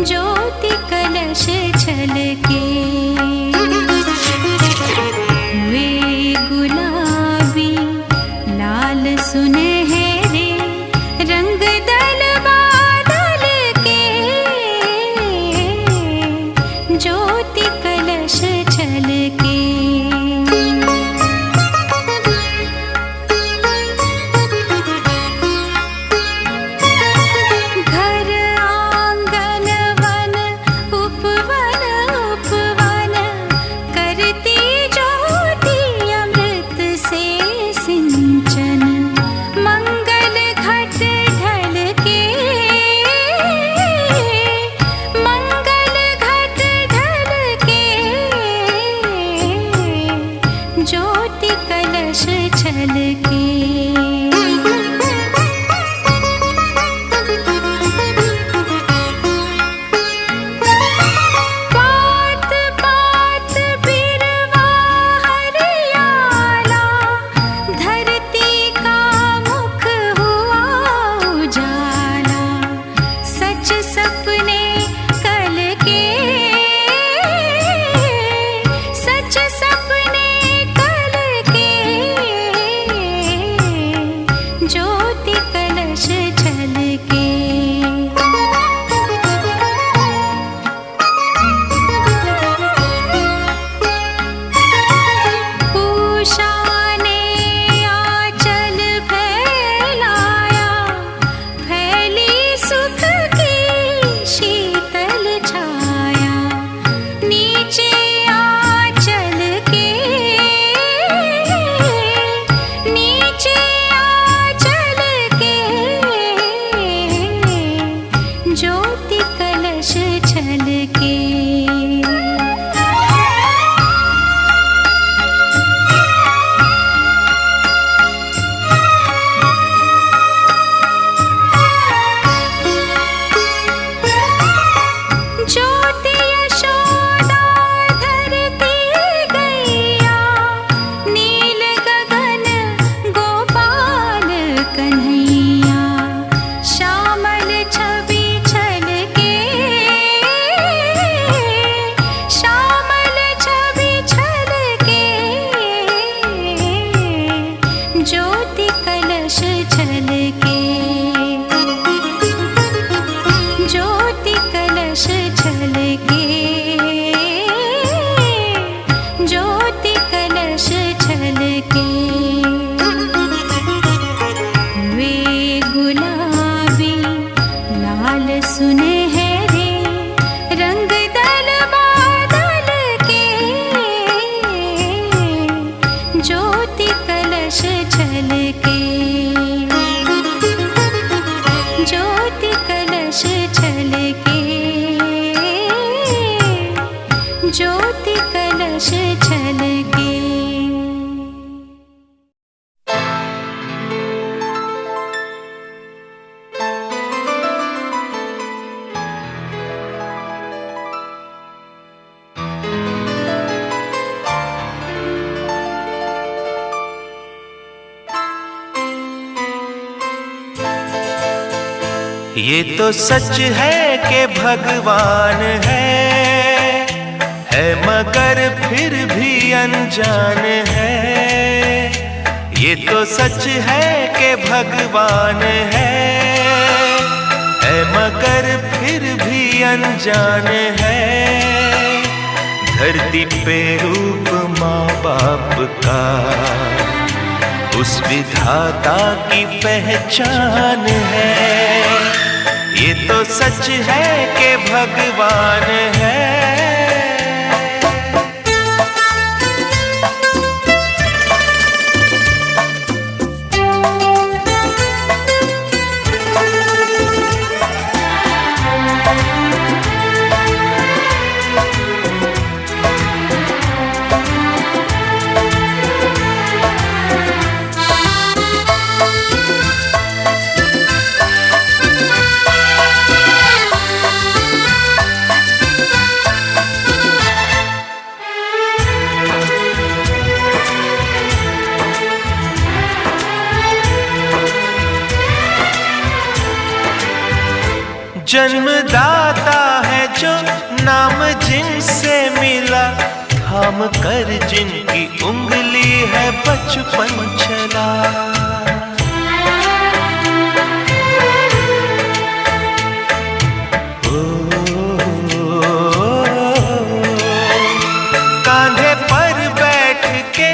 ज्योति कलश छलके। वे गुलाबी लाल सुनहरे रंग दल बादल के, ज्योति कलश छलके। ज्योति कलश छलके। पात पात बिरवा हरियाला, धरती का मुख हुआ उजाला। सच सपने कल के, सच सपने ज्योति कलश छलके। पूषा ने आंचल फैलाया, फैली सुख की शीतल छाया। नीचे आंचल के, नीचे ज्योति कलश छलके। ज्योति यशोदा धरती गैया, नील गगन गोपाल कन्हैया। श्यामल छवि छलके, श्यामल छवि छलके। ज्योति कलश छलके, ज्योति कलश छलके, ज्योति कलश छलके। वे गुलाबी लाल सुनहरे रंग दल बादल के, ज्योति कलश छलके। ज्योति कलश छलके, ज्योति कलश छलके। ये तो सच है कि भगवान है मगर फिर भी अनजान है। ये तो सच है कि भगवान है मगर फिर भी अनजान है। धरती पे रूप माँ बाप का उस विधाता की पहचान है। ये तो सच है कि भगवान है। जन्मदाता है थाम कर जिनकी उंगली है बचपन चला। कांधे पर बैठ के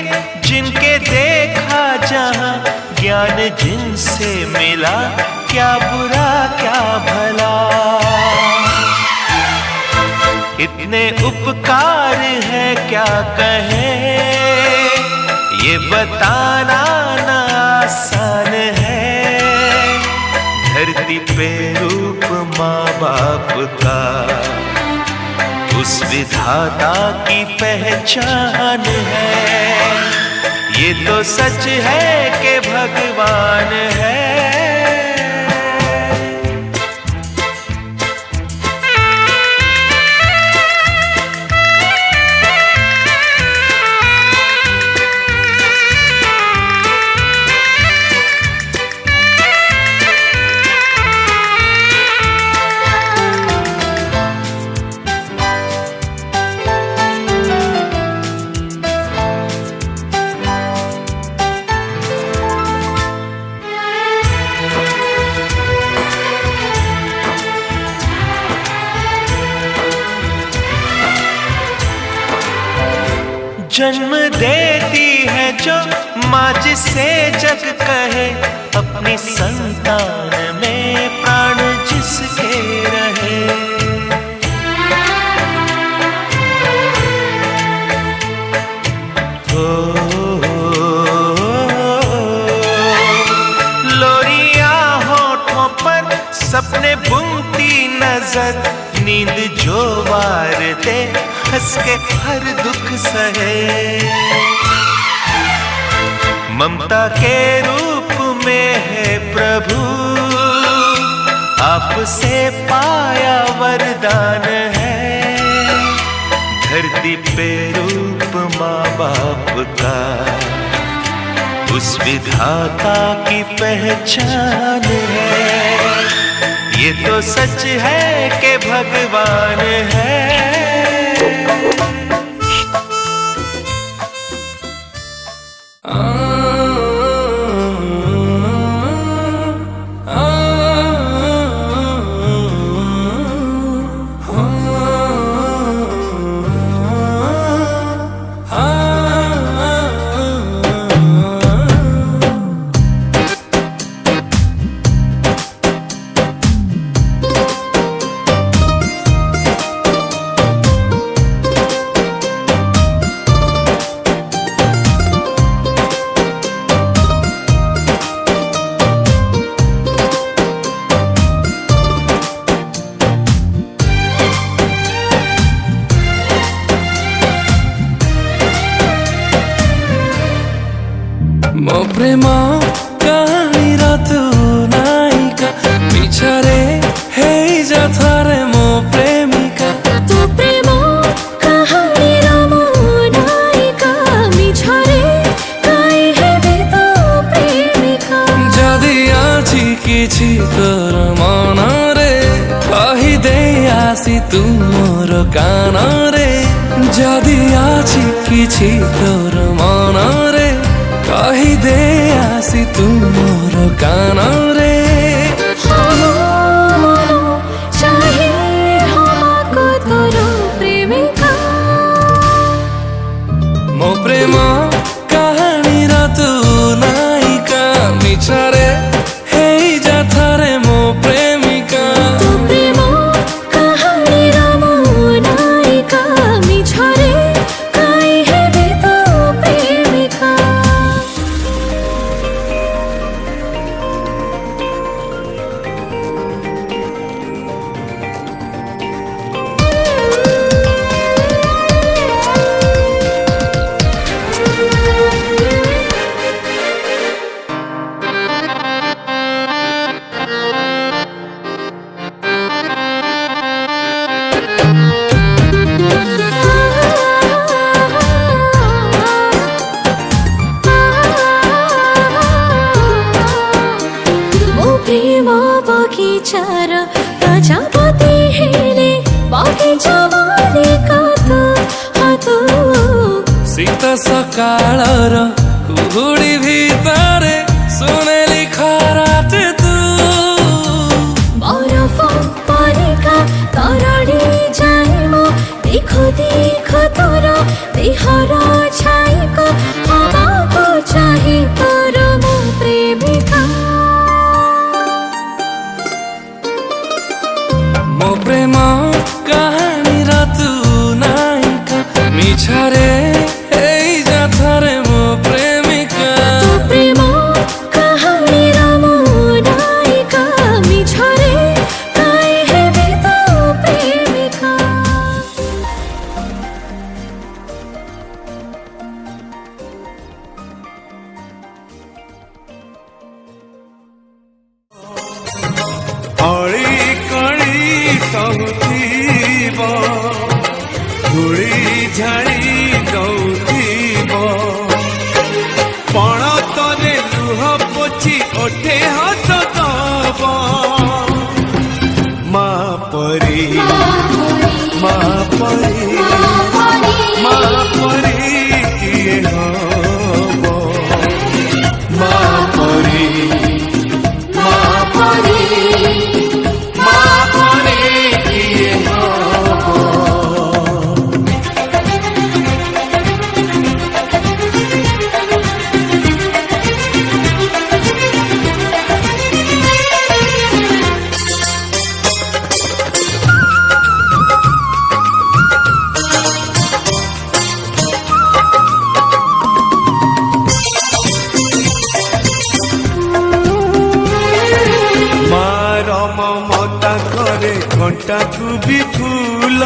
जिनके देखा जहां, ज्ञान जिनसे मिला क्या बुरा क्या भला। इतने उपकार है क्या कहें, ये बताना ना आसान है। धरती पे रूप माँ बाप का उस विधाता की पहचान है। ये तो सच है कि भगवान है। जन्म देती है जो माँ जिसे जग कहे, अपनी संतान में प्राण जिसके रहे। लोरियां होठों पर सपने बुनती नजर, नींद जो वार दे हंस के हर दुख सहे। ममता के रूप में है प्रभु, आपसे पाया वरदान है। धरती पे रूप माँ बाप का उस विधाता की पहचान है। ये तो सच है कि भगवान है। ମୋ ପ୍ରେମ କାହାଣୀର ତୁ ନାୟିକା, ମିଛରେ ହେଇଯା ଥରେ ମୋ ପ୍ରେମିକା। ତୁ ପ୍ରେମ କାହାଣୀର ମୁଁ ନାୟିକା, ମିଛରେ କାହିଁ ହେବି ତୋ ପ୍ରେମିକା। ଯଦି ଅଛି କିଛି ତୋର ମନରେ, କହିଦେ ଆସି ତୁ ମୋର କାନରେ। ଯଦି ଅଛି କିଛି ତୋର ମନରେ, କହିଦେ ଆସି ତୁ ମୋର କାନରେ। ଚାहे ହବାକୁ ତୋର ପ୍ରେମିକା। ମୋ ପ୍ରେମ କାହାଣୀର ତୁ ନାୟିକା, ମିଛରେ ହେଇଯା ଥରେ ମୋ ପ୍ରେମିକା। ତୁ ପ୍ରେମ କାହାଣୀର ମୁଁ ନାୟିକା, ମିଛରେ କାହିଁ ହେବି ତୋ ପ୍ରେମିକା। सकाळर कुहुडी भितरे सुनेली खराटे तू बरफ परिका तरड़ी जाइम देखो देखो तोर देहर छाइक हवाको चाहे तोर मो प्रेमिका मो प्रेम कहानी र तू नायिका मिछारे एई जाथारे मो प्रेमिका तू प्रेम कहानी र मो नायिका मिछरे काहे हेबे तो प्रेमिका अळी कणी सहुथिब धूली झाड़ी दौथिब पण तरे लुह पोछि ओठे हस दब मा परी मा परी मा परी किए हब मा परी मा परी मा परी किए हब मार ममता करे घंटा को भी फूल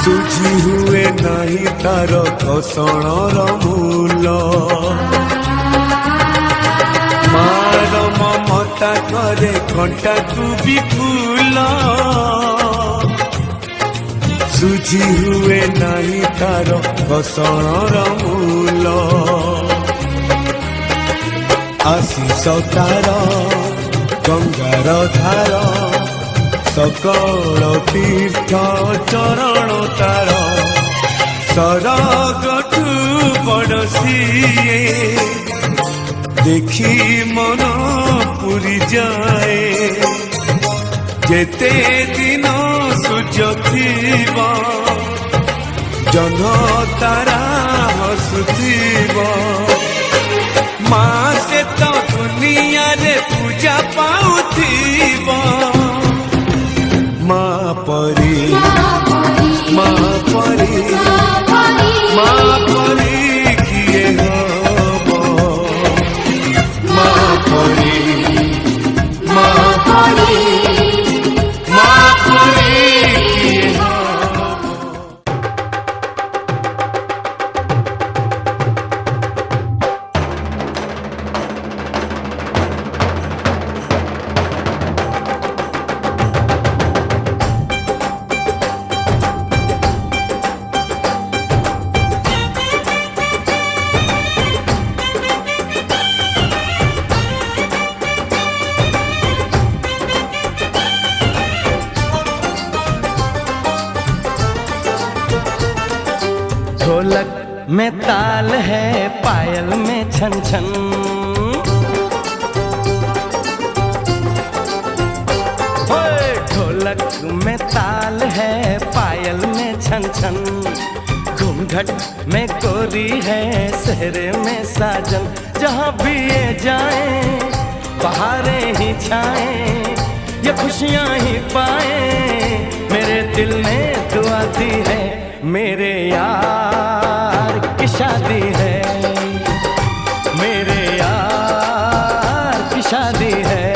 सुझी हुए नहीं तार घसणर मूल मार ममता करे घंटा को भी फूल सुझी हुए नहीं तार घसणर मूल आशीष तार गंगार धार सकल तीर्थ चरण तार सरगठु बड़ सिए देखी मन पुरी जाए जेते दिन सूर्य थिब जह्न तारा हसुथिब माँ से तो दुनिया रे पूजा पाउथिब माँ परी माँ परी माँ परी किए हब माँ परी माँ परी माँ परी किए हब ढोलक में ताल है पायल में छन छन ओए ढोलक में ताल है पायल में छन छन घूमघट में गोरी है सहरे में साजन जहाँ भी ये जाए बहारें ही छाए ये खुशियाँ ही पाए मेरे दिल ने दुआ दी है मेरे यार की शादी है मेरे यार की शादी है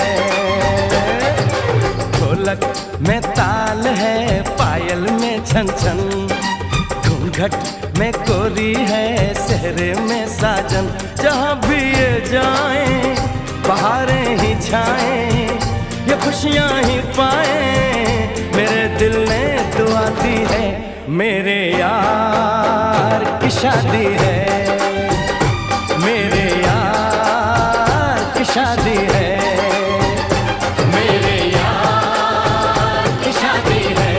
ढोलक में ताल है पायल में छन छन घूंघट में कोरी है सहरे में साजन जहाँ भी ये जाए बहारें ही छाए ये खुशियाँ ही पाए मेरे दिल ने दुआ दी है मेरे यार की शादी है मेरे यार की शादी है मेरे यार की शादी है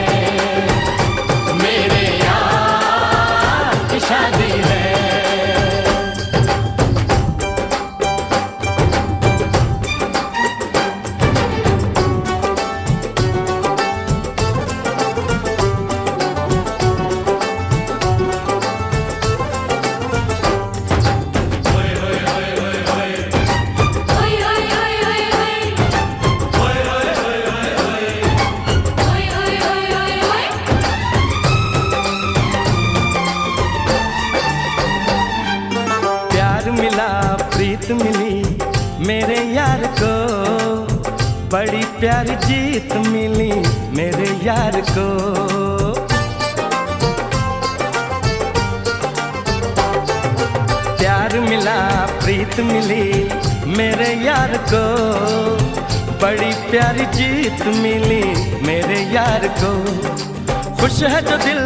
मेरे यार बड़ी प्यारी जीत मिली मेरे यार को। प्यार मिला प्रीत मिली मेरे यार को, बड़ी प्यारी जीत मिली मेरे यार को। खुश है जो दिल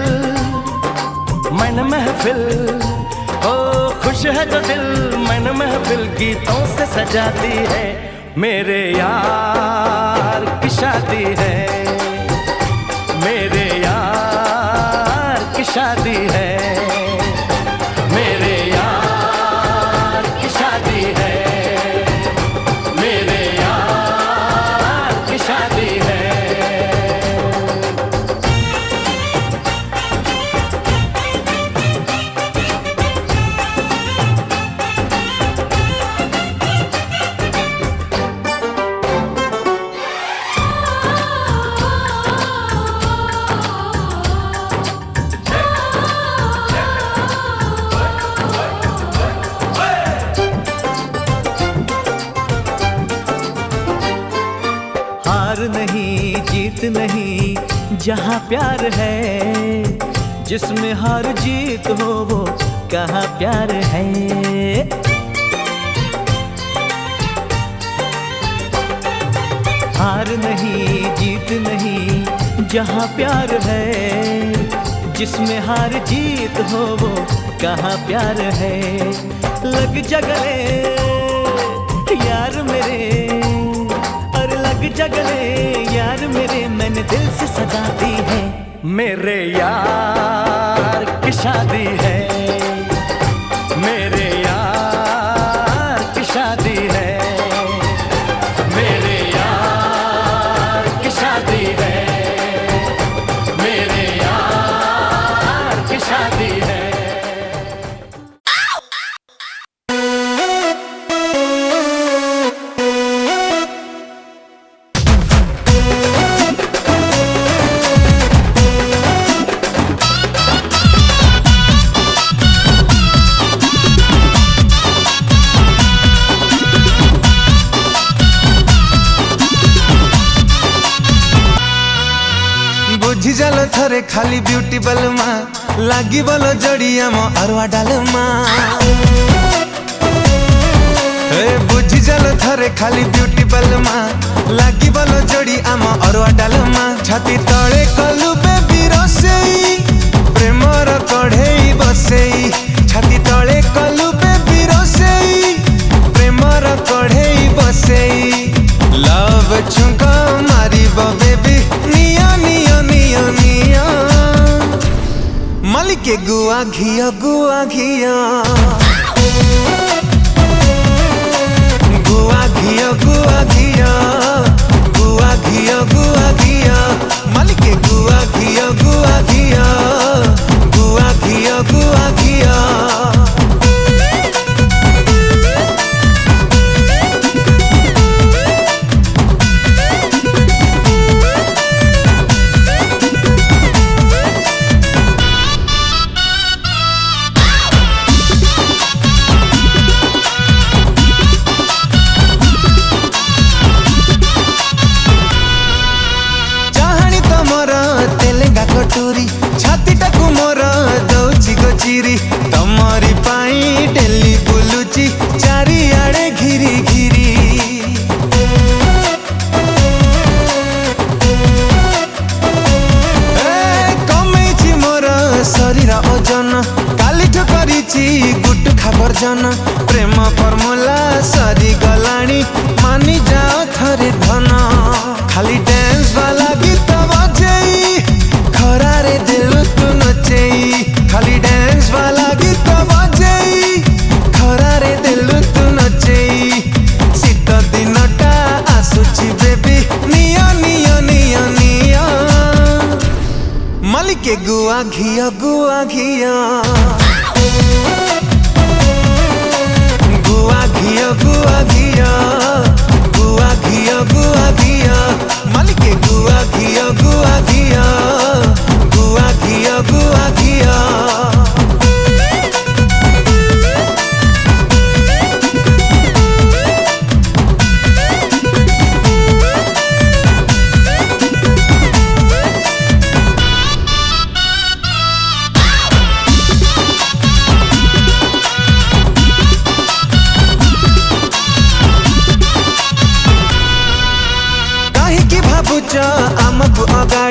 मन महफिल, ओ खुश है जो दिल मन महफिल गीतों से सजाती है। मेरे यार की शादी है, मेरे यार की शादी है, मेरे यार की शादी है, मेरे यार की शादी है। हार नहीं जीत नहीं जहाँ प्यार है, जिसमें हार जीत हो वो कहाँ प्यार है। हार नहीं जीत नहीं जहाँ प्यार है, जिसमें हार जीत हो वो कहाँ प्यार है। लग जा गले यार मेरे, और लग जा गले यार मेरे, मैंने दिल से सजा दी है। मेरे यार की शादी है, मेरे यार की शादी है, मेरे यार की शादी है, मेरे यार की शादी है। बुझी जाल थरे खाली ब्यूटी बलमा, लागी बोलो जड़िया मो अरवा डालमा। बुझी जाल थरे खाली ब्यूटी बलमा, लागी बोलो जड़ी आम अरवा डालमा। छाती तले कलु बेबी रसेई, प्रेमर कढ़ेई बसेई। छाती तले कलु बेबी रसेई, प्रेमर कढ़ेई बसेई। लव छुंका मारिबो बेबी निया निया निया निया। मालिके गुआ घिया गुआ घिया, गुआ घिया गुआ घिया, गुआ घिया गुआ घिया। मालिके गुआ घिया गुआ घिया, गुआ घिया गुआ घिया। कटोरी छाती टाकू मोर दौची गचिरी, तमरी पाई डेली बुलुची चारिआडे घिरी घिरी। कमेची मोर शरीर ओजन, कालिठु करिची गुटु खाबर्जन। प्रेम फर्मुला सरी गलाणी, मानी जाओ थरे धन। खाली डांस वाला गीत बजेई, खरारे दिल तू नचेई। खाली डांस वाला गीत बजेई, खरारे दिल तू नचेई। शीत दिनटा आसुची बेबी निया निया निया निया। मालिके गुआ घिया गुआ घिया, गुआ घिया गुआ घिया, गुआ घिया गुआ घिया। मालिके गुआ घिया गुआ घिया, गुआ घिया गुआ घिया।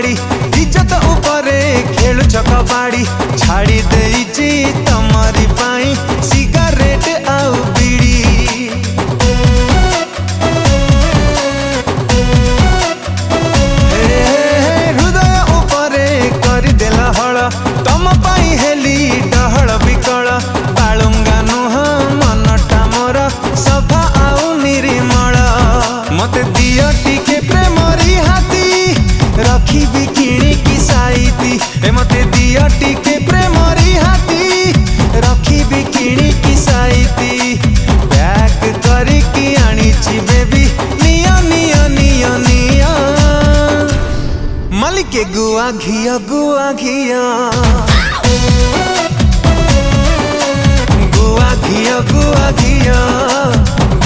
गाड़ी इज्जत ऊपरे खेलु कबाड़ी छाड़ी देइची तमरी पाई सिगारेट आउ बीड़ी हृदय ऊपरे करी देला हळ तम पाई हेली डहळ बिकळ बाळुंगा नुह मनटा मोर सफा आउ निरिमळ मते दियो टिके प्रेमरी हाथी रखी किणी की साइती ए मते दियो टिके प्रेमरी हाथी रखी किणी की साइती पैक करी की आनीची बेबी निया निया निया निया मलिके गुआ घिया गुआ घिया गुआ घिया गुआ घिया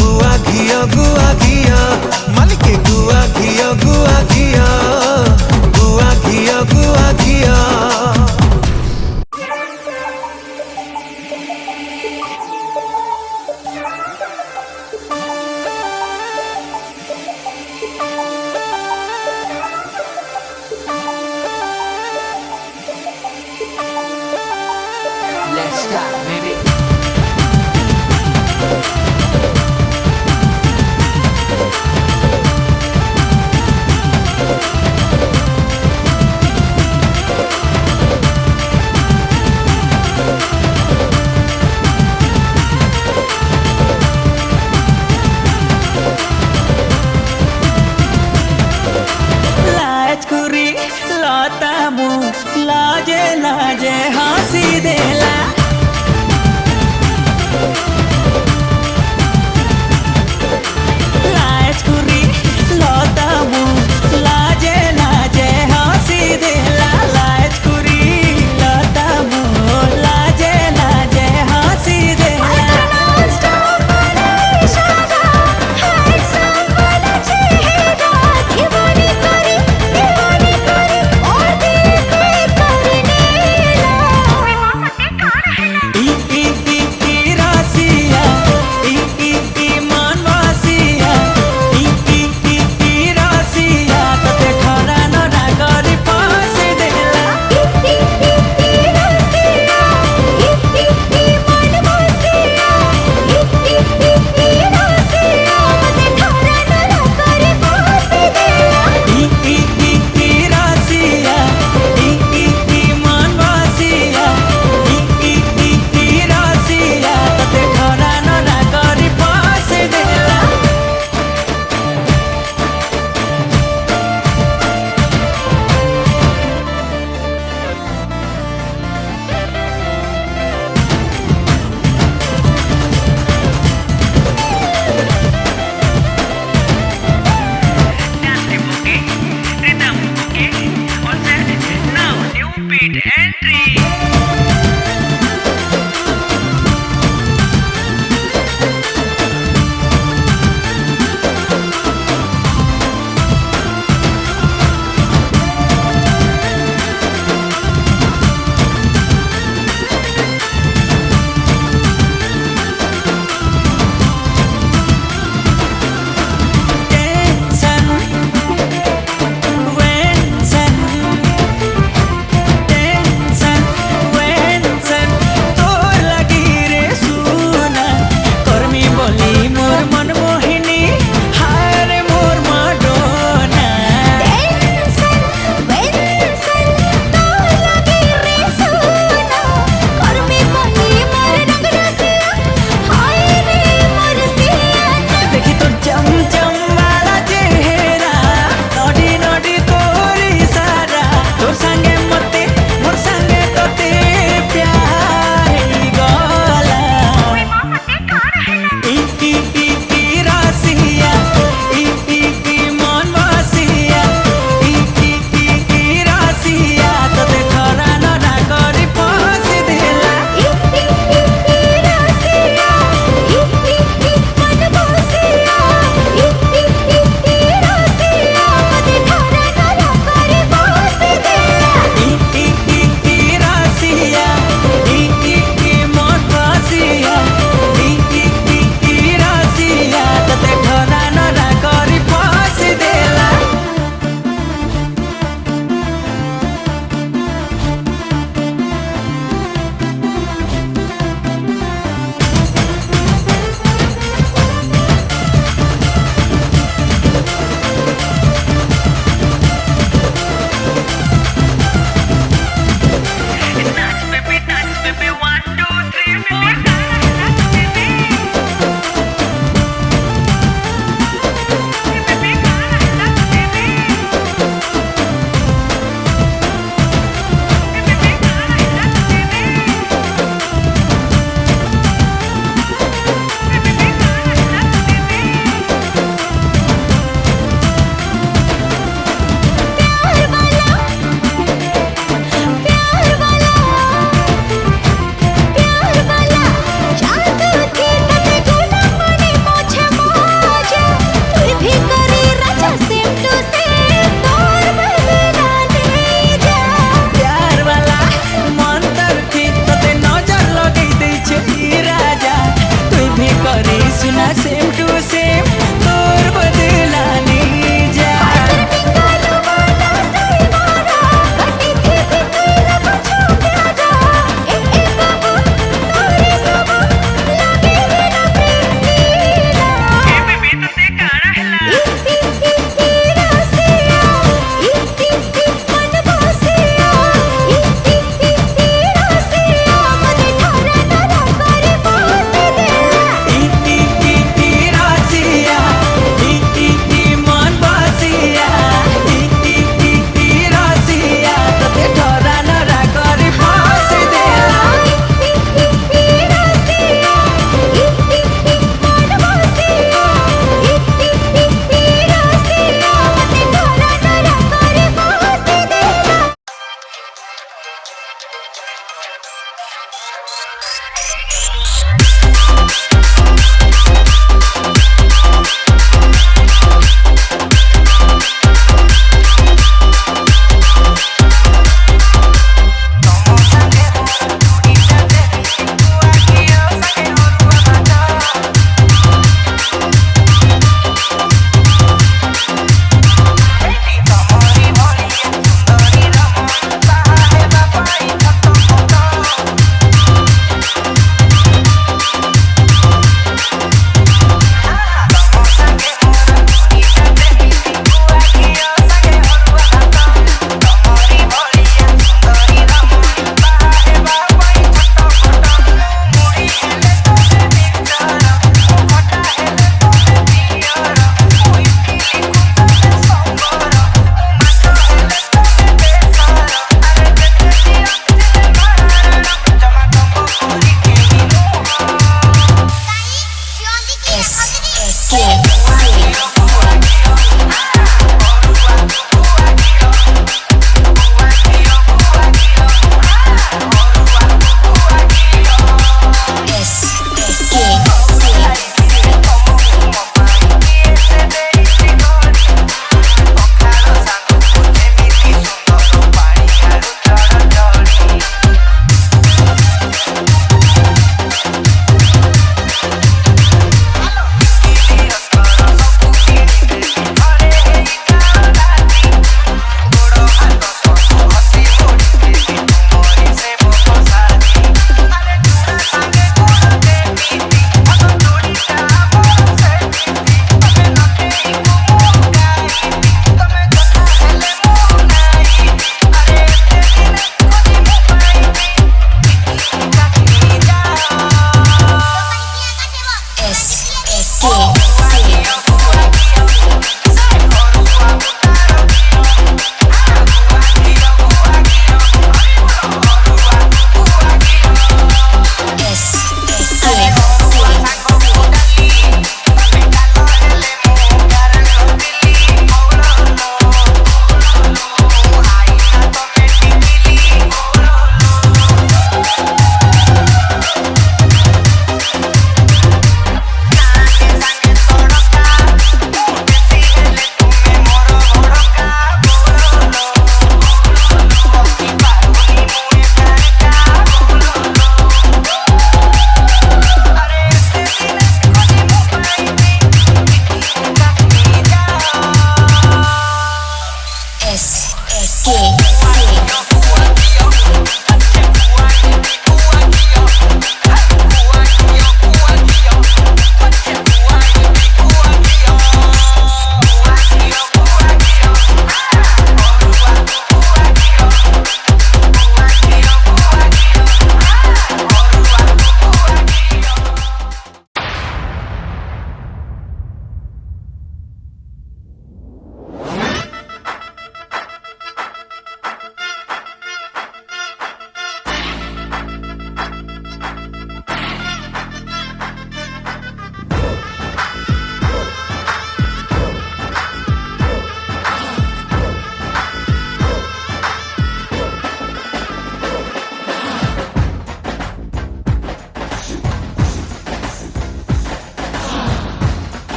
गुआ घिया गुआ घिया मलिके गुआ घिया गुआ घिया गुआ घिया गुआ घिया Let's start, baby. लाजकुरी लतामु लाजे लाजे हंसी देला लाजकुरी लतामु लाजे लाजे हंसी देला लाजकुरी लतामु लाजे लाजे हंसी देला Non-stop वाला इशारा handsome वाला चेहरा दीवानी करी और दिल पे करने रासिया मनवासिया रासिया तते खरा नडा गरी पास देला रासिया मनवासिया रासिया तते खरा नडा गरी पास देला टेंशन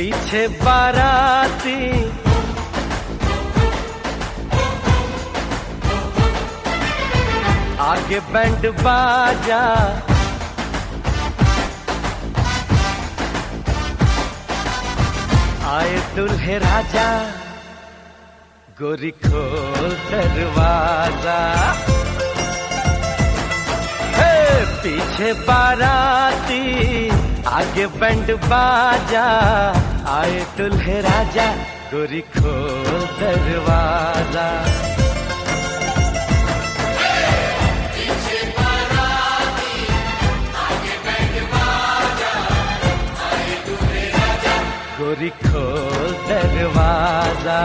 पीछे बाराती आगे बैंड बाजा, आए दुल्हे राजा, गोरी खोल दरवाजा। हे पीछे बाराती आगे बैंड बाजा, आए दुल्हे राजा, गोरी खोल दरवाजा। गोरी खोल दरवाजा।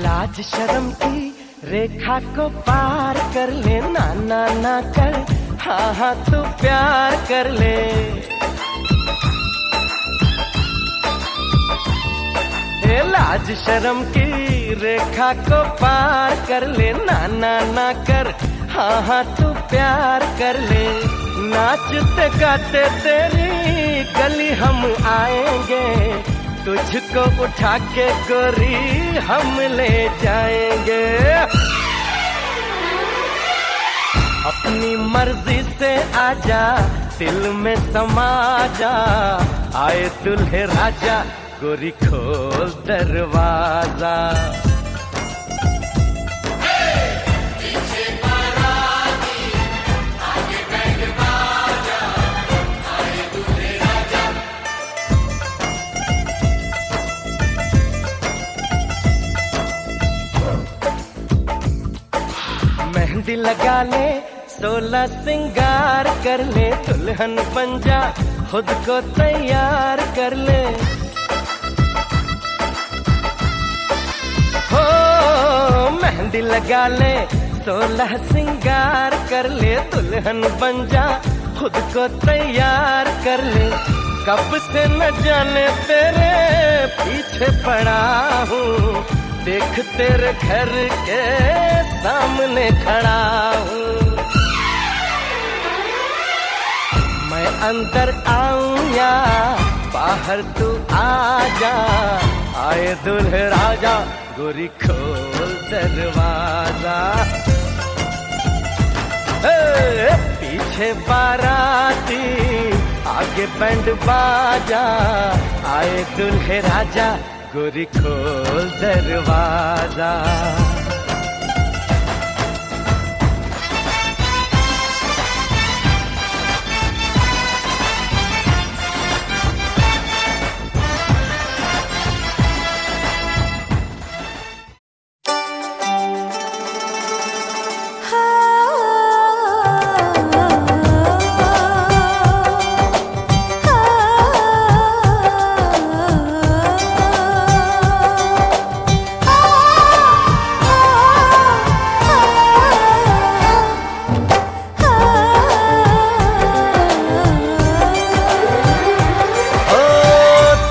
लाज शर्म की रेखा को पार कर ले, ना ना ना कर, हाँ हाँ तू प्यार कर ले। ए लाज शर्म की रेखा को पार कर ले, ना ना ना कर, हाँ हाँ तू प्यार कर ले। नाचते गाते तेरी गली हम आएंगे, तुझको उठा के गोरी हम ले जाएंगे। अपनी मर्जी से आजा, दिल में समा जा, आए दुल्हे राजा, गोरी खोल दरवाजा। मेहंदी लगा ले, 16 सिंगार कर ले, दुल्हन बन जा, खुद को तैयार कर ले। हो मेहंदी लगा ले, 16 सिंगार कर ले, दुल्हन बन जा, खुद को तैयार कर ले। कब से न जाने तेरे पीछे पड़ा हूँ, देख तेरे घर के सामने खड़ा हूँ। मैं अंदर आऊं या बाहर तू आ जा, आए दुल्हे राजा, गोरी खोल दरवाजा। पीछे बाराती आगे बैंड बाजा, आए दुल्हे राजा, गोरी खोल दरवाजा।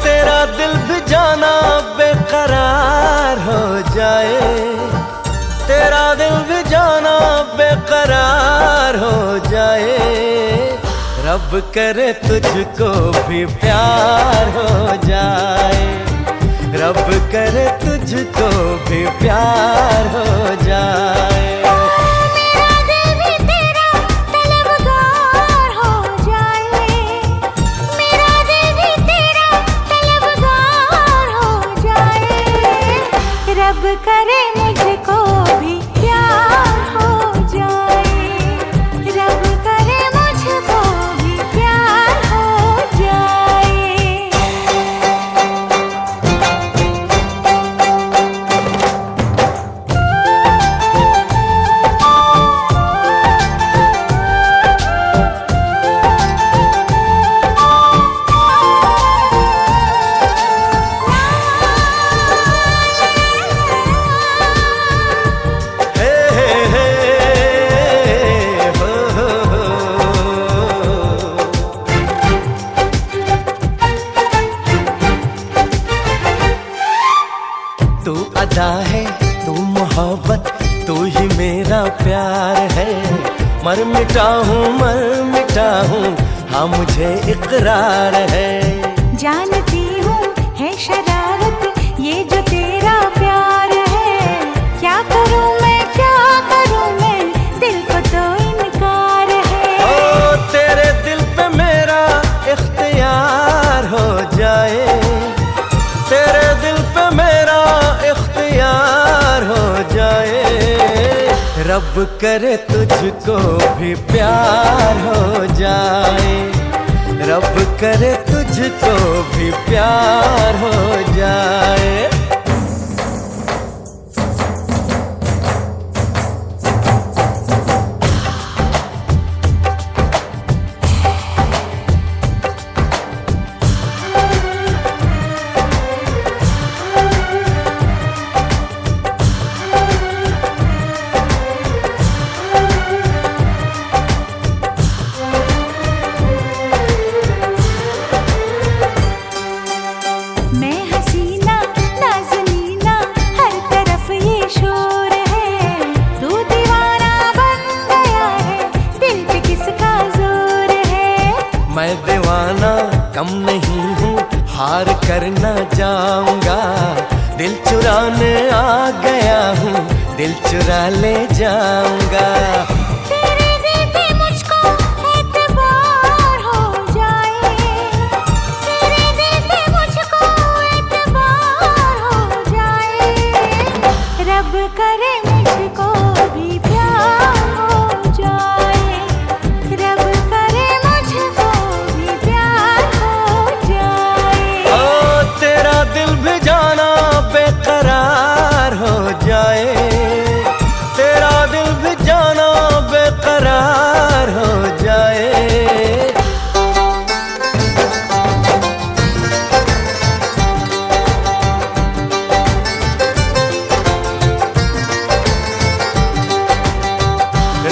तेरा दिल भी जाना बेकरार हो जाए, रब करे तुझको भी प्यार हो जाए, रब करे तुझको भी प्यार हो जाए। मेरा दिल भी तेरा तलबगार हो जाए, मेरा दिल भी तेरा तलबगार हो जाए, रब करे मुझको भी प्यार हो जाए, रब करे मुझको भी प्यार हो जाए। तेरा प्यार है। मर मिटा हूँ हाँ मुझे इकरार है। जानती हूँ है शरारत ये जो तेरा प्यार है। क्या करूँ मैं दिल को तो इनकार है। ओ तेरे दिल पे मेरा इख्तियार हो जाए, तेरे दिल पे मेरा इख्तियार हो जाए। रब करे तुझको भी प्यार हो जाए, रब करे तुझको भी प्यार हो जाए। मैं दीवाना कम नहीं हूँ, हार कर न जाऊंगा। दिल चुराने आ गया हूँ, दिल चुरा ले जाऊंगा। तेरे दिल पे मुझको एतबार हो जाए, तेरे दिल पे मुझको एतबार हो जाए। रब करे मुझको भी प्यार हो जाए, रब करे मुझको भी प्यार हो जाए। ओ तेरा दिल भी जाना बेकरार हो जाए, तेरा दिल भी जाना बेकरार हो जाए।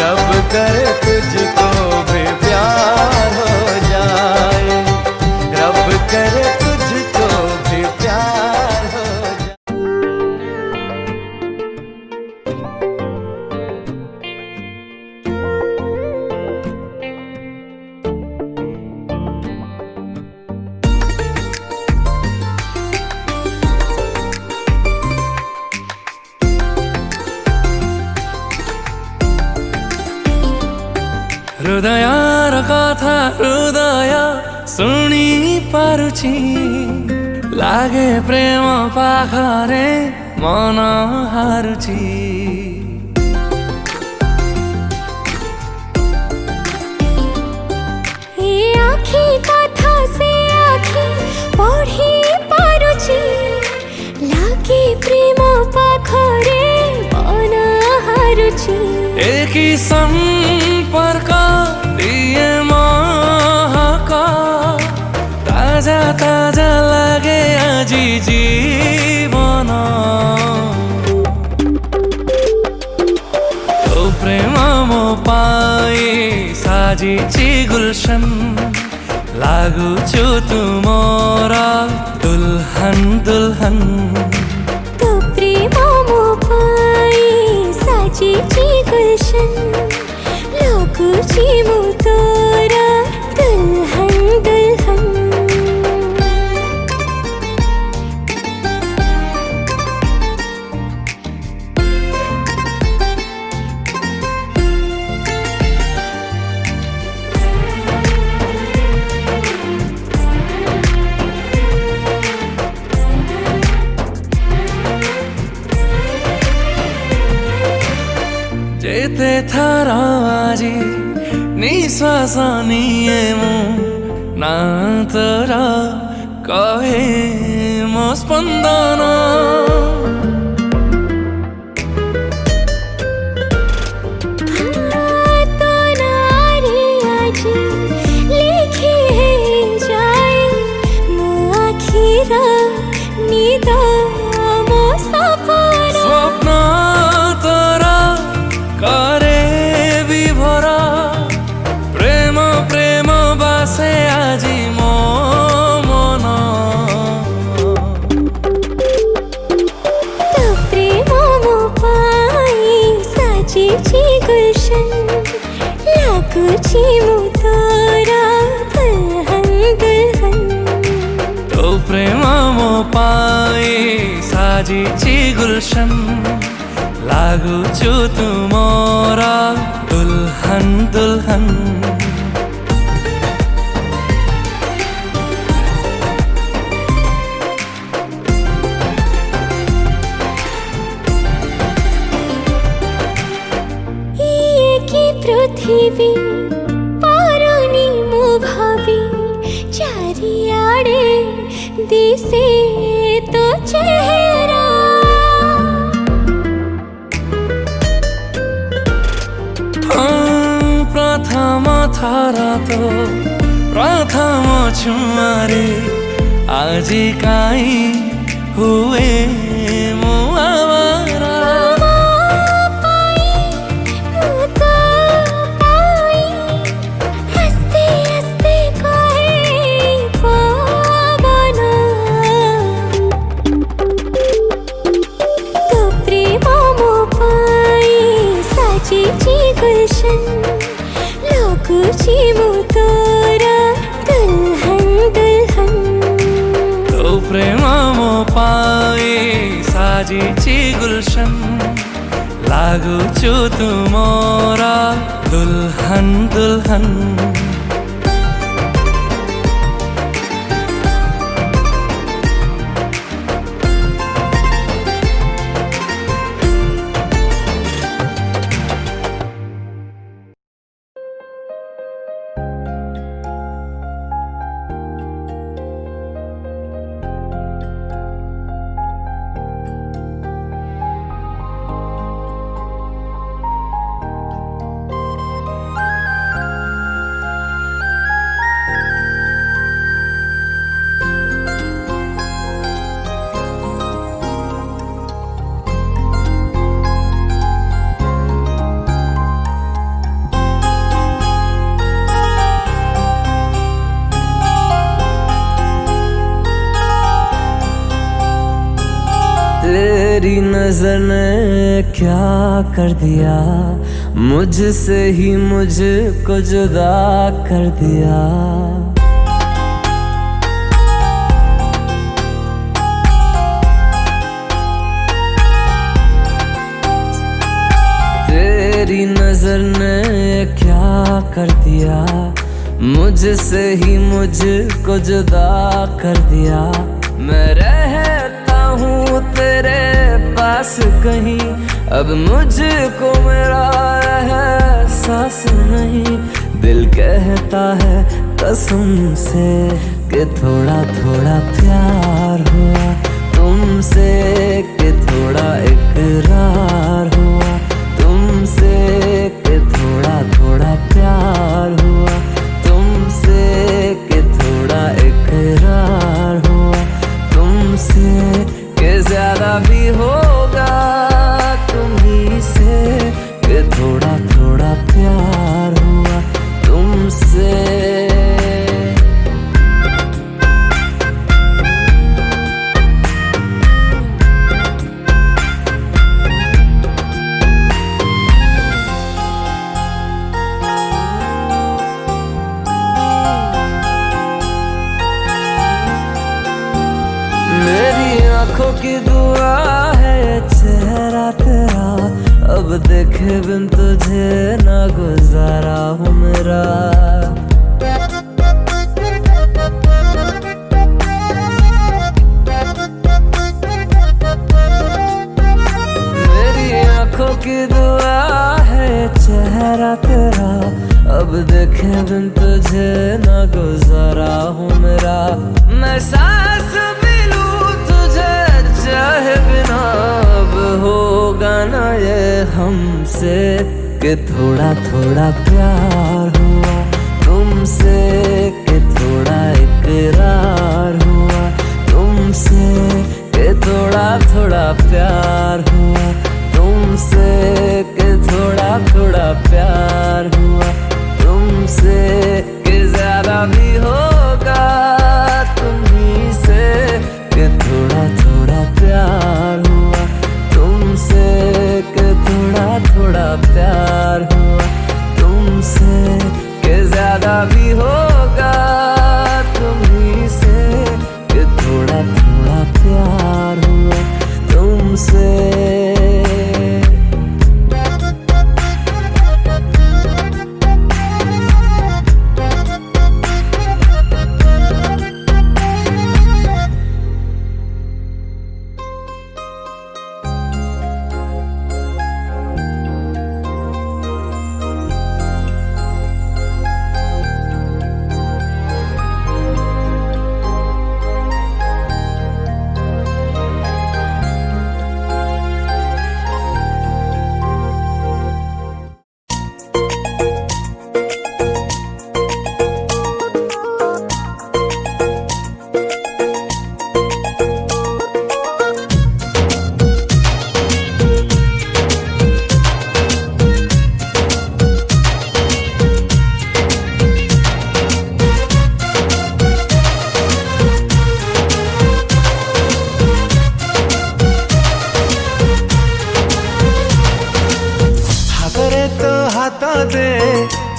रब करे तुझको भी प्यार हो जाए, रब करे तुझको भी प्यार हो जाए। हृदयार कथा हृदय शुणी पारुछि, लागे प्रेम पाखरे मन हारुछि। ए आँखी कथा से आँखी पढ़ी पारुछि, लागे प्रेम पाखरे मन हारुछि। एकी संपर्क दिए महक, ताजा ताजा लागे आजी जीवन। तो प्रेम मो पाई साजिछि गुलशन, लागुछु तुमरा दुल्हन दुल्हन। तो प्रेम मो पाई साजिछि गुलशन, लागुछि मो तोरा दुल्हन दुल्हन। जेते थारा आजी निश्वास निए मु ना तोरा कहे मो स्पंदन। तो नारी आजी लिखी है जाए मो आखिरा निद मो सपना। स्वप्न तोरा करे विभोरा, प्रेम प्रेम बासे आजी मो मन। साजीची गुलशन लागूची मुतोरा दुल्हन दुल्हन तो प्रेम मोपाए साजीची गुलशन लागूचु तुमोरा दुल्हन दुल्हन पृथ्वी पारानी मो भावी चारियाडे दिसे तो चेहरा प्रथम थारा तो प्रथम छुमारे आज काई हुए मो आवारा गुलशन लागूची मुतोरा दुल्हन दुल्हन तो प्रेम मोपाए साजीची गुलशन लागूचु तुमोरा दुल्हन दुल्हन तेरी नजर ने क्या कर दिया मुझसे ही मुझको जुदा कर दिया तेरी नजर ने क्या कर दिया मुझसे ही मुझको जुदा कर दिया मैं रहता हूँ तेरे पास कहीं अब मुझको मेरा एहसास नहीं दिल कहता है कसम से कि थोड़ा थोड़ा प्यार हुआ तुमसे कि थोड़ा इकरार हुआ तुमसे कि थोड़ा थोड़ा प्यार हुआ तुमसे कि थोड़ा इकरार हुआ तुमसे कि ज्यादा भी होगा तुम्ही से कि थोड़ा थोड़ा प्यार हुआ तुमसे आँखों की दुआ है चेहरा तेरा अब देखे बिन तुझे ना गुजारा हूँ मेरा मेरी आँखों की दुआ है चेहरा तेरा अब देखे बिन तुझे ना गुजारा हूँ मेरा मैं सांस चाहे बिना अब होगा ना ये हमसे कि थोड़ा थोड़ा प्यार हुआ तुमसे कि थोड़ा इकरार हुआ तुमसे कि थोड़ा थोड़ा प्यार हुआ तुमसे कि थोड़ा थोड़ा प्यार हुआ तुमसे कि ज्यादा भी होगा तुम्ही से कि थोड़ा थोड़ा प्यार हुआ तुमसे कि थोड़ा थोड़ा थोड़ा प्यार हुआ तुमसे कि ज्यादा भी होगा तुम्हीं से, कि थोड़ा थोड़ा प्यार हुआ तुमसे।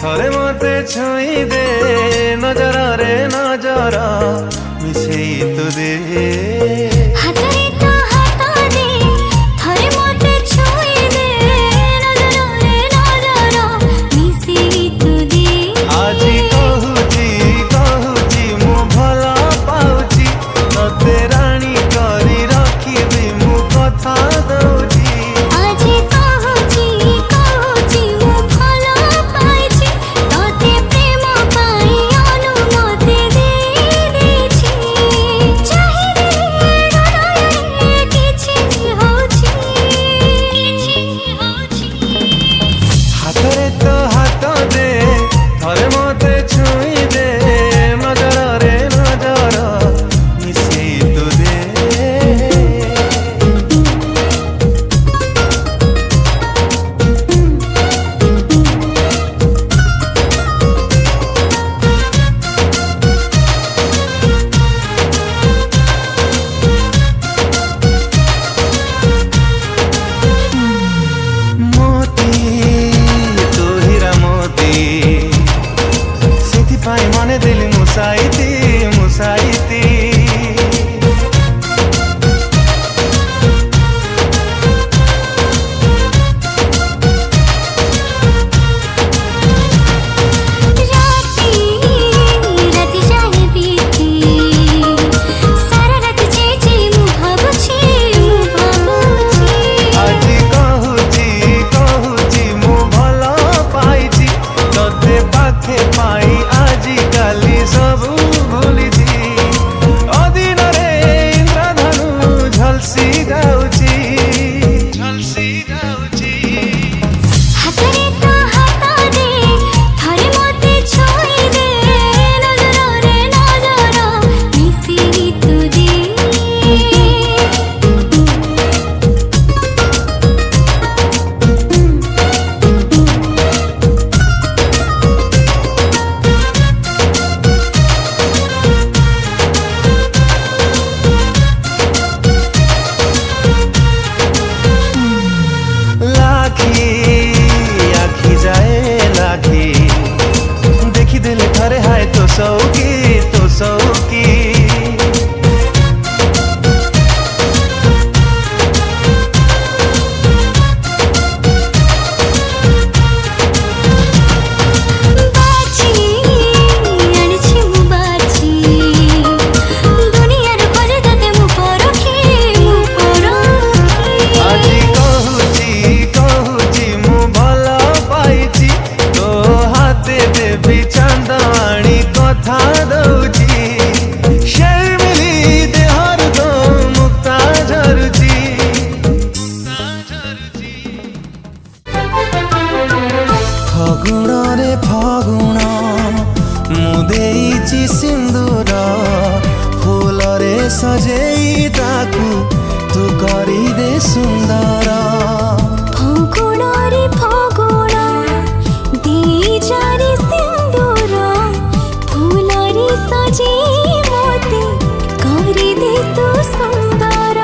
थरे मते छुई दे नजर रे नजर मिसेई तो दे हातरे तो हाता दे थरे मते छुई दे नजर रे नजर मिसेई तो दे। आजी कहूची मु भला पाउची तते रानी करी रखिबी मु कथा दउची। आजी कहूची मु भला पाइची तते प्रेम पाई अनुमति दे देची। चाहिए हृदय किछि होची हातरे तो हाथ दे थरे मते छुई दे नजर रे नजर मिसेई तो दे। मोती तू हीरा मोती सिथिपाई मने दिली मुसाइती मुसाइती। राती जाए बीती सारा रात जे मु भाबुची आजी कहूची मु भला पाइची तते पाखे पाई आजी काली सबु भूलिची। अदिन रे इंद्रधनु झलसी गाउची झलसी गाउची। हातरे तो हाता दे थरे मते छुई दे नजर रे नजर मिसेई तो दे। लाखी आखी जाए लाखी देखी दिल थरे हाय तो सौकी तो सौकी। बाची आनिछि मु बाची दुनियार खोज तते मु परखी आजी कहूची मु भला पाइची तो हाथे देवी चांदाणी कथा दउची। शर्मिली देहर तो मुक्ता झरुची। फगुण रे फगुण मु देइची सिंदूर फूल रे सजेई ताकू तू करी दे सुंदर। फगुण रे फगुण दे जारी सिंदूर फूल रे सजे मोते करी दे तू सुंदर।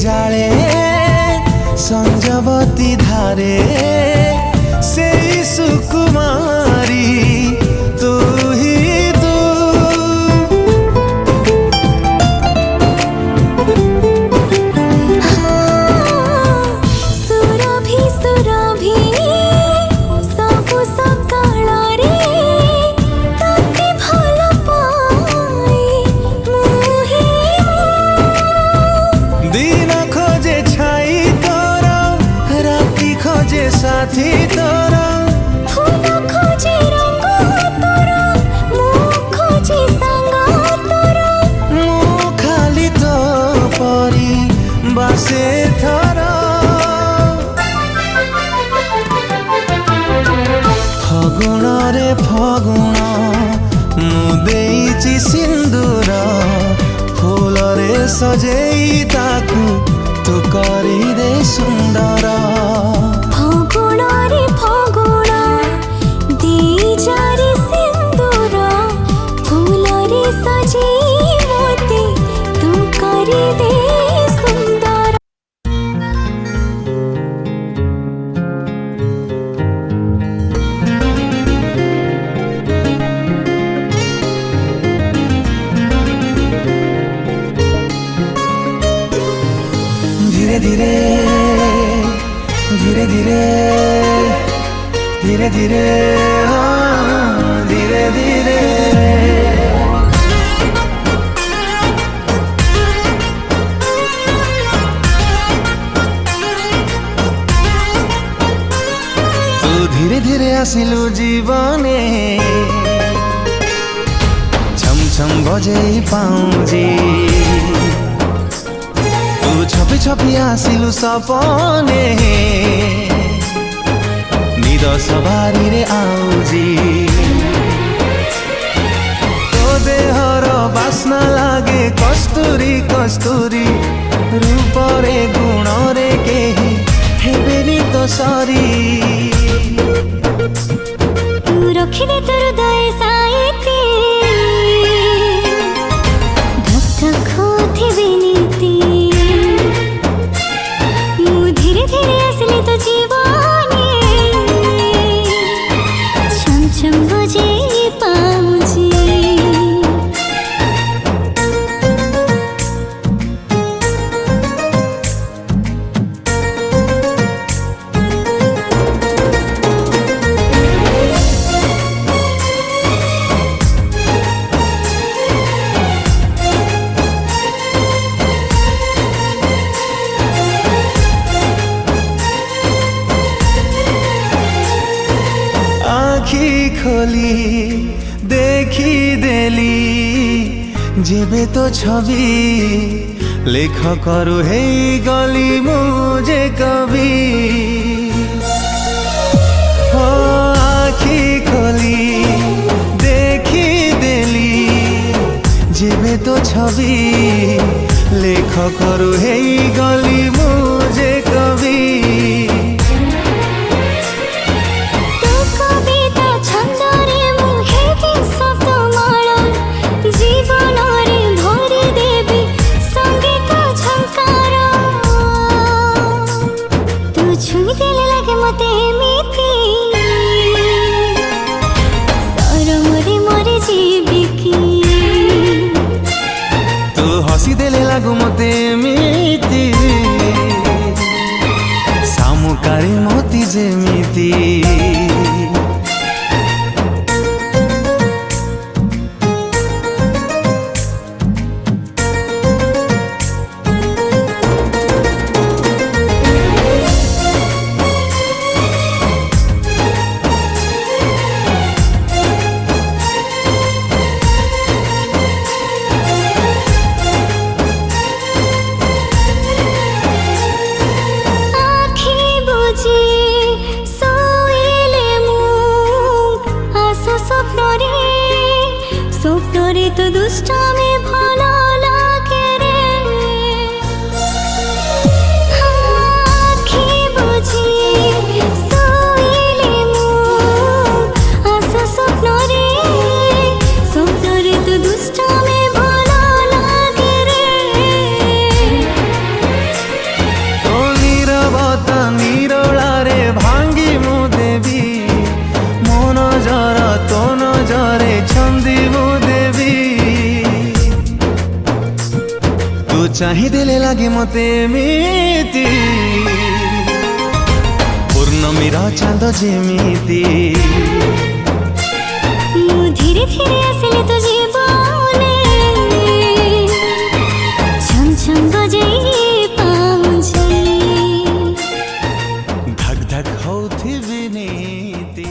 जाले संजवती धारे से सुकुमारी तू ही तू। सुरभि सुरभि सबु सकाळे तते भल पाई मुहि दिन खोजे छाई तोर राति खोजे साथी तोर फूल खोजे रंग तोर मु खोजे संग तोर मु खाली तो परी बासे थर फगुण रे फगुण मु देइछि सिंदूर फूल रे सजेई ताकू तू करी दे सुंदर। फगुण रे फगुण दी जारी सिंदूर फूल रे सजेई मोती तू करी दे सुंदर। धीरे धीरे धीरे धीरे धीरे धीरे हाँ, धीरे धीरे तू धीरे धीरे आसिलु जीवने छम छम बजेई पाउजी तू छपी छपी आसिलु सपने निद सवारी रे आउजी तो देहर बास्ना लागे कस्तूरी कस्तूरी रूप रे गुण रे केही हेबेनी तो सरी तू रखिले तोर दय साइती धक धक होथिबे नीति मु धीरे धीरे आसले तो जीवने छम छम बजे पाउजी आखी खोली देखी देली जेबे तो छवि लेख करू हे गली मुझे कभी हो आखी खोली देखी देली जेबे तो छवि लेख करू हे गली मुझे कभी तू कविता छंदरे मुहे शब्द माला जीवन रे भरी देवी संगीत झंकार तू छुई देले लगे मते एमिति सरम रे मरे जीवी की तू हसी देले लागू मते एमिति सामुकारी मोती जेमिति स्वप्नरे तो दुष्टामी भलो लागे रे आखि बुझी सोइले मु आस स्वप्नरे तो दुष्टामी भलो लागे रे कांदिबु देवी तू चाहि देले लागे मते एमिति पूर्णमीर चांद जेमिति मु धीरे धीरे आसिले तो जीवने छम छम बजे पाउछे धक धक होथिबि नीति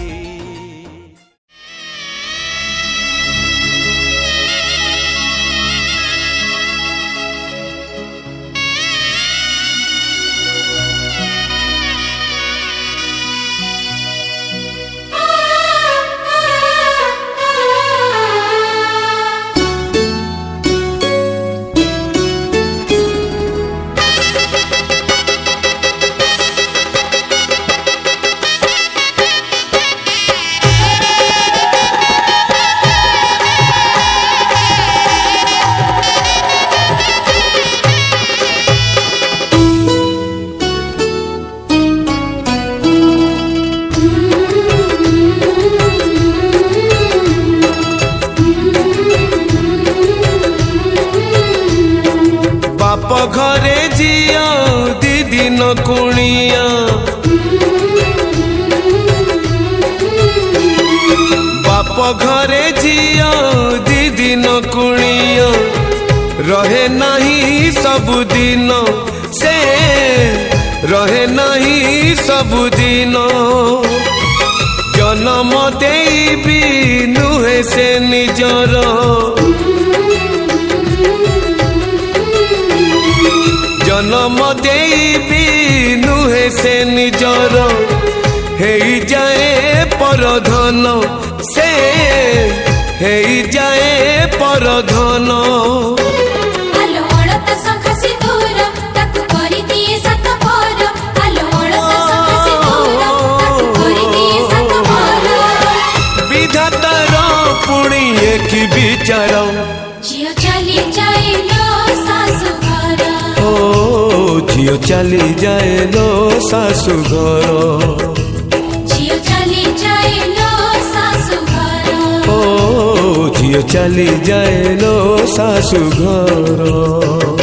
बाप घरे जिया दी दिन कुणिया बाप घरे जिया दी दिन कुणिया रहे नहीं सबुदिन से रहे नहीं सबुदिन जन्म देबी नुहे से निजर जन्म देबी नुहे से निजर हे जाए परधन से हे जाए परधन आलो ओळत सख सिंदूर ताकु करि दिए सत भोर आलो ओळत सख सिंदूर ताकु करि दिए सत भोर विधातार पुणी एक विचार जियो चली जाए लो सासु घर ओ झियो चली जाए लो सासु घर जियो चली जाए लो सासु घर ओ झियो चली जाए लो सासु घर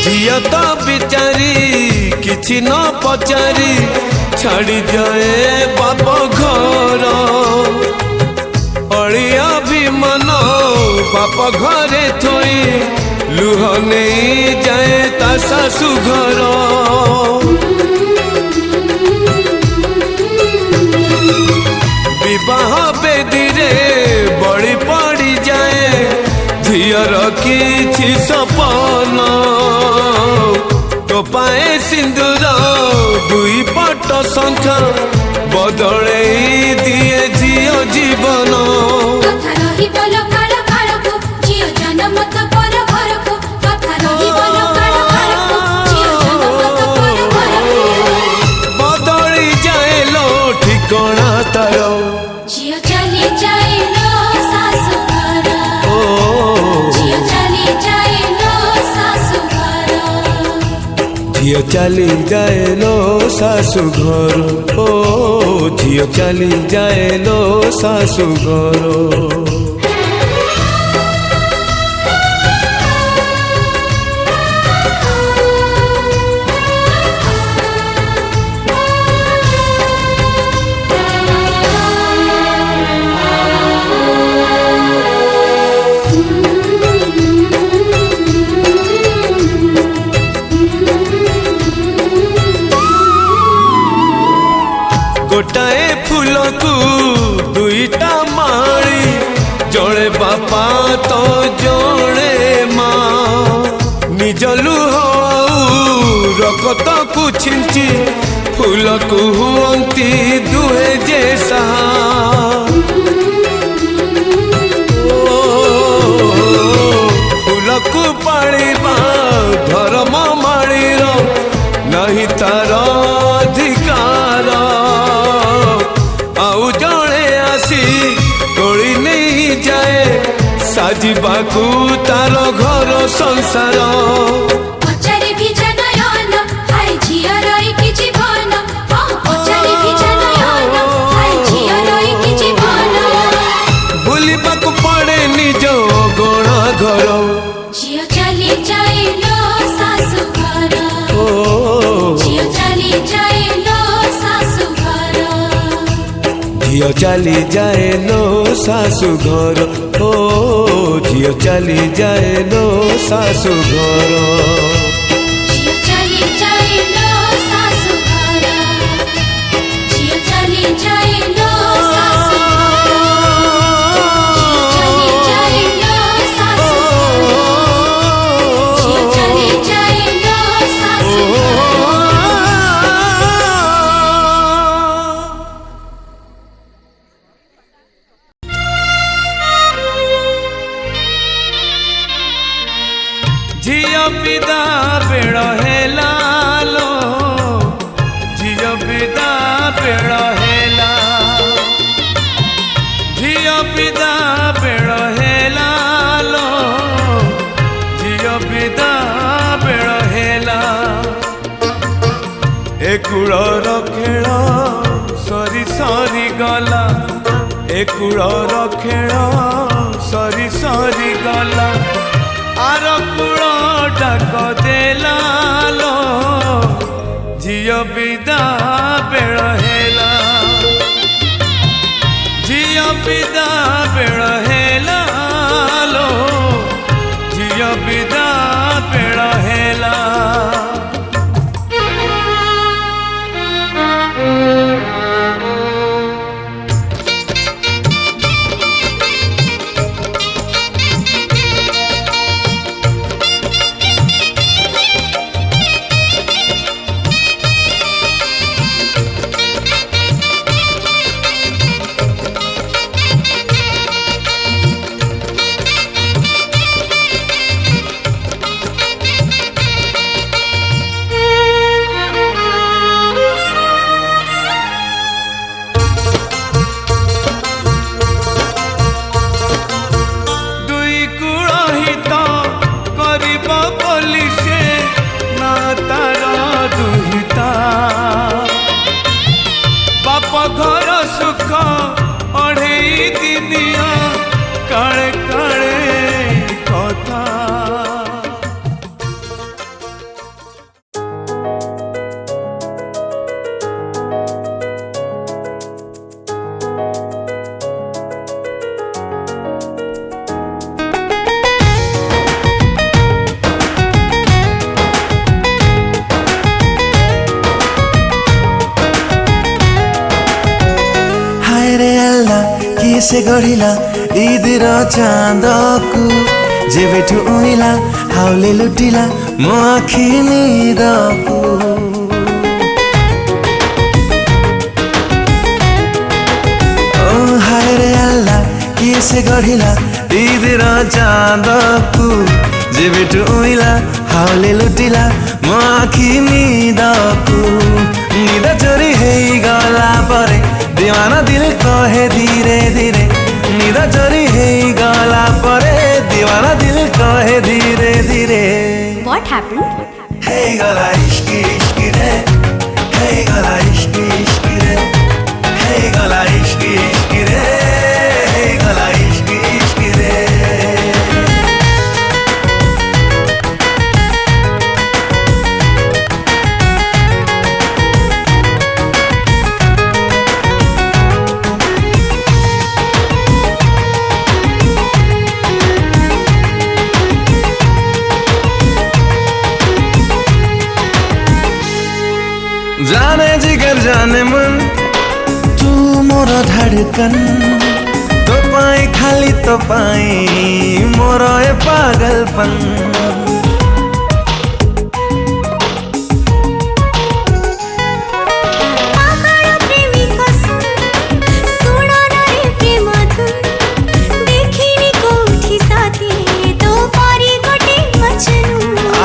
झियो तो बिचारी किछि न पचारी छाड़ी जाए बाप घर अड़िया भी मन बाप घरे थोई लुह नहीं जाए ता सासु घर विवाह बेदी रे बड़ी पड़ी जाए झियर किछि सपन तो पाए सिंदूर दुई पट शंख बदले दिए झियो जीवन कथा रही बोलो काळ काळको जियो जन्म त पर घरको कथा रही बोलो काळ काळको जियो जन्म त पर घरको बदली जाए लो ठिकाना तार जियो चली जाए लो सासु घर जियो चली जाए लो सासु घर झियो चली जाए लो सासु घर ओ झियो चली जाए लो सासु घर गोटाए फूल को दुईटा माड़ी जड़े बापा तो जड़े माँ निज लुह रकत को छिंची फूल को हुअंती दुहे जैसा फूल को पालिबा धर्म माड़ीर नहीं तार अधिकार आउ जड़े ଆସି ତୋଳି ନେଇ ଯାଏ ସାଜିବାକୁ ତାର ଘର ସଂସାର। ପଚାରେ ଭିଜା ନୟନ ହାय ଝିଅର କି ଜୀବନ, ପଚାରେ ଭିଜା ନୟନ ହାୟ ଝିଅର କି ଜୀବନ। ବୁଲିବାକୁ ପଡ଼େ ନିଜ ଗଣା ଘର। ଝିଅ ଚାଲି ଯାଇଲୋ ଶାଶୁ ଘର, ଝିଅ ଚାଲି ଯାଇଲୋ ଶାଶୁ ଘର। ଝିଅ ଚାଲି ଯାଏ ଲୋ ଶାଶୁ ଘର, ଓ ଝିଅ ଚାଲି ଯାଏ ଲୋ ଶାଶୁ ଘର। ଝିଅ ଚାଲି ଯାଇଲୋ ଶାଶୁ ଘର, ଝିଅ ଚାଲି ଯାଇଲୋ ଶାଶୁ ଘର, ଝିଅ ଚାଲି ଯାଇଲୋ ଶାଶୁ ଘର, ଝିଅ ଚାଲି ଯାଇଲୋ ଶାଶୁ ଘର। ଝିଅ ବିଦା ବେଳ ହେଲା ଲୋ, ଝିଅ ବିଦା ବେଳ ହେଲା, ଝିଅ ବିଦା ବେଳ ହେଲା ଲୋ, ଝିଅ ବିଦା ବେଳ ହେଲା। ଏ କୂଳର ଖେଳ ସରି ସରି ଗଲା, ଏ କୂଳର ଖେଳ ସରି ସରି ଗଲା। ଆର କୂଳ ଡାକ ଦେଲା ଲୋ, ଝିଅ ବିଦା ବେଳ ହେଲା, ଝିଅ ବିଦା ବେଳ ହେଲା ଲୋ, ଝିଅ ବିଦା ବେଳ ହେଲା। ଘର ସୁଖ ଅଢ଼େଇ ଦିନିଆ କାଳେ କାଳେ କଥା। से गढ़िला ईदर चांदकू जेबेठू उइला हाउले लुटिला मो आखि निदकू। ओ हाय रे अल्लाह किए से गढ़िला ईदर चांदकू जेबेठू उइला हाउले लुटिला मो आखि निदकू। निद चोरी हेई गला परे दीवाना दिल कहे धीरे धीरे, निद चोरी हेई गला परे दीवाना दिल कहे धीरे धीरे। What happened? हेई गला इश्की इश्की रे, हेई गला इश्की इश्की रे, हेई गला इश्की इश्की रे, हेई गला इश्की इश्की रे। जाने जिगर जाने मन तू मोर धड़कन, तो पाई खाली तो पाई मोर ए पागलपन।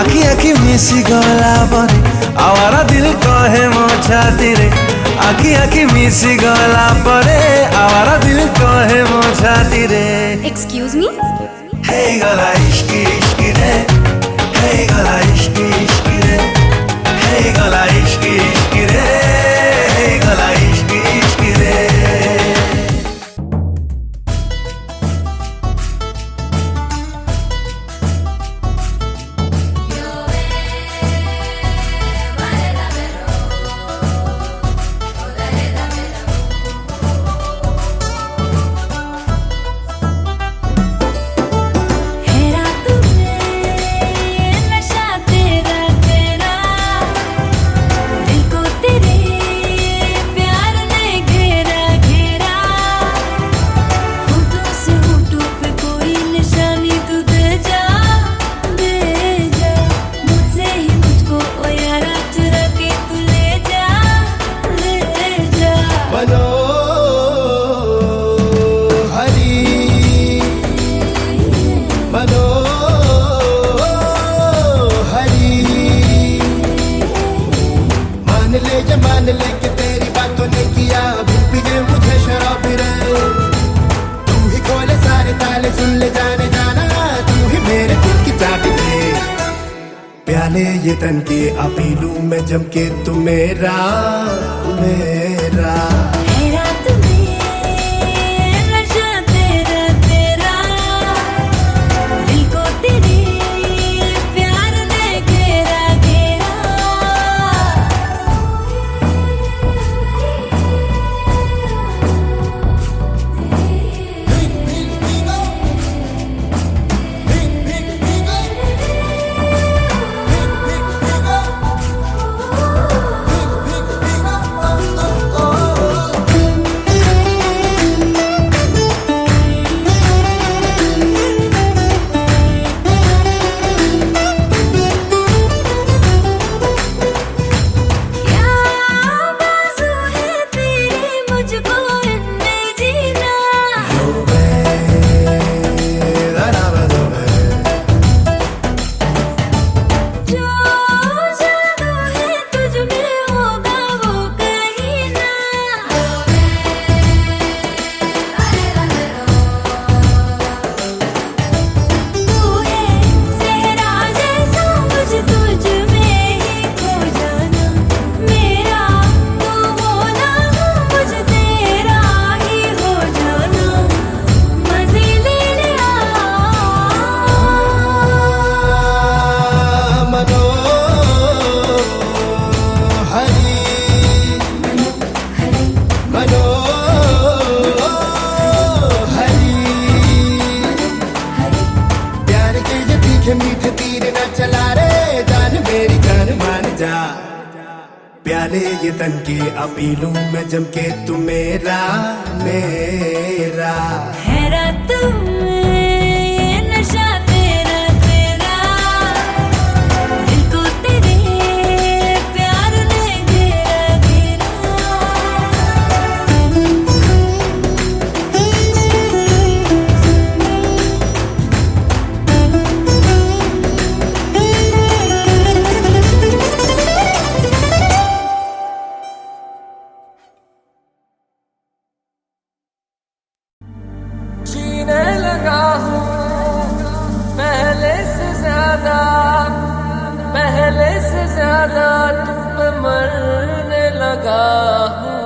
आखी आखी मिसी गला परे आवारा दिल कहे मो छाती रे, आखी आखी मिसी गला परे आवारा दिल शादी रे एक्सक्यूज मी हे गला इश्की इश्की रे हे गला इश्की इश्की रे हे गला इश्की इश्की रे हे गला इश्की इश्की रे मान ले कि तेरी बातों ने किया अभी भी ये मुझे शराब रे तू ही खोले सारे ताले सुन ले जाने जाना तू ही मेरे दिल की चाबी दे प्याले ये तन के अपी लूं मैं जम के तू मेरा मेरा मीठे तीर न चला रे जान मेरी जान मान जा प्याले ये तन के अपीलूं मैं जम के तू मेरा मेरा है रात में ये नशा तेरा तेरा दिल को तेरे प्यार ने घेरा घेरा जीने लगा हूँ पहले से ज्यादा तुम पे मरने लगा हूँ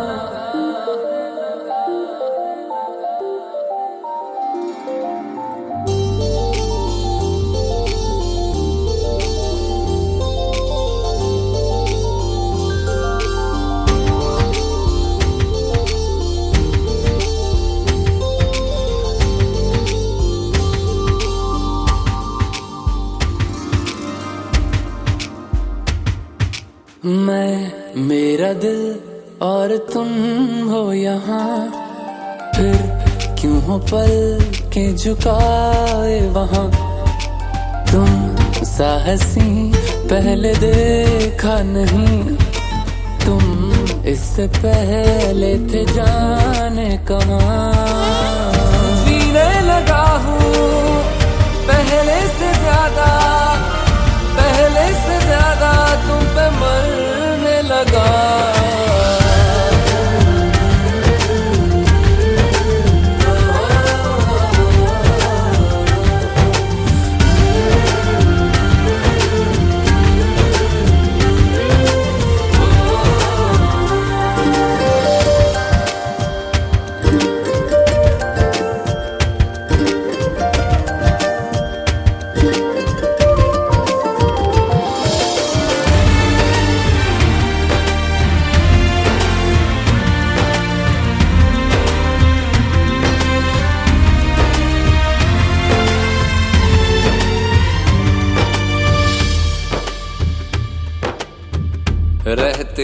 मैं मेरा दिल और तुम हो यहाँ फिर क्यों हो पल के झुकाए वहाँ तुम साहसी पहले देखा नहीं तुम इससे पहले थे जाने कहाँ जीने लगा हूँ पहले से ज्यादा तुम पे मरने लगा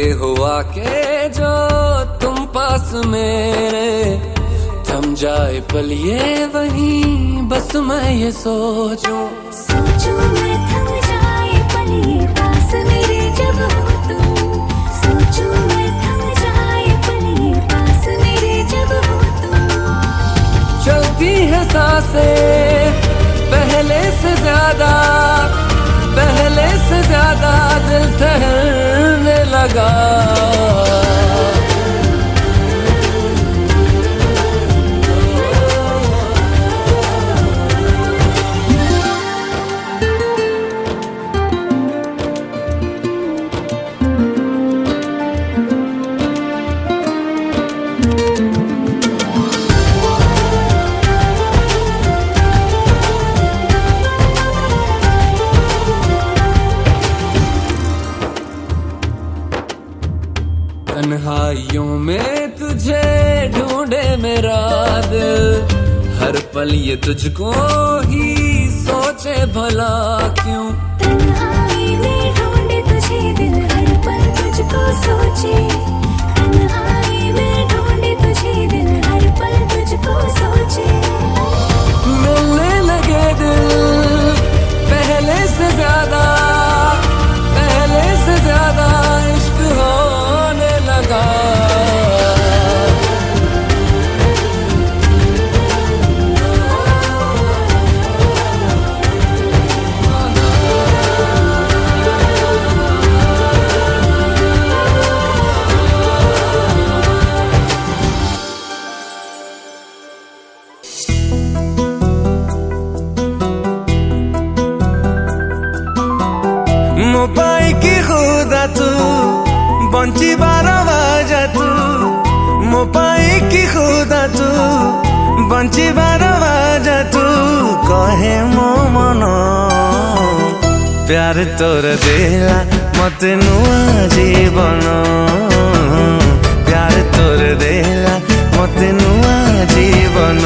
पे हुआ के जो तुम पास मेरे थम जाए पल ये वहीं बस मैं ये सोचूं मैं थम जाए पल ये पास मेरे जब हो तुम सोचूं मैं थम जाए पल ये पास मेरे जब हो तुम चलती है सांसें पहले से ज्यादा दिल ठहरने लगा तन्हाइयों में तुझे ढूंढे मेरा दिल हर पल ये तुझको ही सोचे भला क्यों तन्हाई में ढूंढे तुझे दिल हर पल तुझको सोचे तन्हाई में ढूंढे तुझे दिल हर पल तुझको सोचे मिलने लगे दिल पहले से ज्यादा इश्क होने लगा ମୋ ପାଇଁ କି ଖୁଦା ତୁ ବଞ୍ଚିବାର ବାଜା ତୁ ମୋ ପାଇଁ କି ଖୁଦା ତୁ ବଞ୍ଚିବାର ବାଜା ତୁ କହେ ମୋ ମନ ପ୍ୟାର ତୋର ଦେଲା ମତେ ନୂଆ ଜୀବନ ପ୍ୟାର ତୋର ଦେଲା ମତେ ନୂଆ ଜୀବନ